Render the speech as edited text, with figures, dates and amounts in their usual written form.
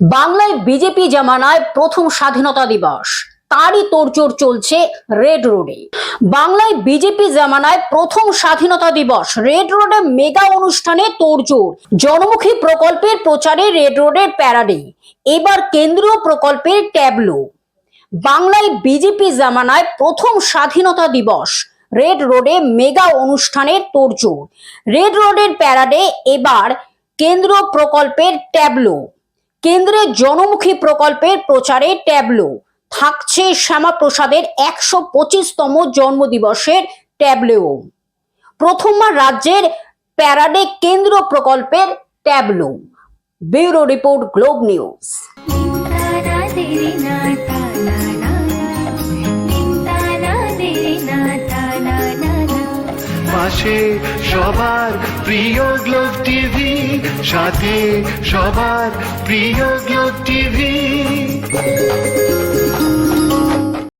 বাংলায় বিজেপি জামানায় প্রথম স্বাধীনতা দিবস, তারই তোড়জোড় চলছে রেড রোডে। বাংলায় বিজেপি জামানায় প্রথম স্বাধীনতা দিবস, রেড রোডে মেগা অনুষ্ঠানে তোড়জোড়। জনমুখী প্রকল্পের প্রচারে রেড রোডের প্যারাডে, এবার কেন্দ্রীয় প্রকল্পের ট্যাবলো। বাংলায় বিজেপি জামানায় প্রথম স্বাধীনতা দিবস, রেড রোডে মেগা অনুষ্ঠানের তোড়জোড়। রেড রোডের প্যারাডে এবার কেন্দ্রীয় প্রকল্পের ট্যাবলো। কেন্দ্রের জনমুখী প্রকল্পের প্রচারে ট্যাবলো থাকছে। শ্যামাপ্রসাদের 125তম জন্মদিবসের ট্যাবলো। প্রথমবার রাজ্যের প্যারাডে কেন্দ্রীয় প্রকল্পের tableau. Bureau report, globe news. পাশে সবার প্রিয় গ্লোব টিভি, সাথে সবার প্রিয় গ্লোব টিভি।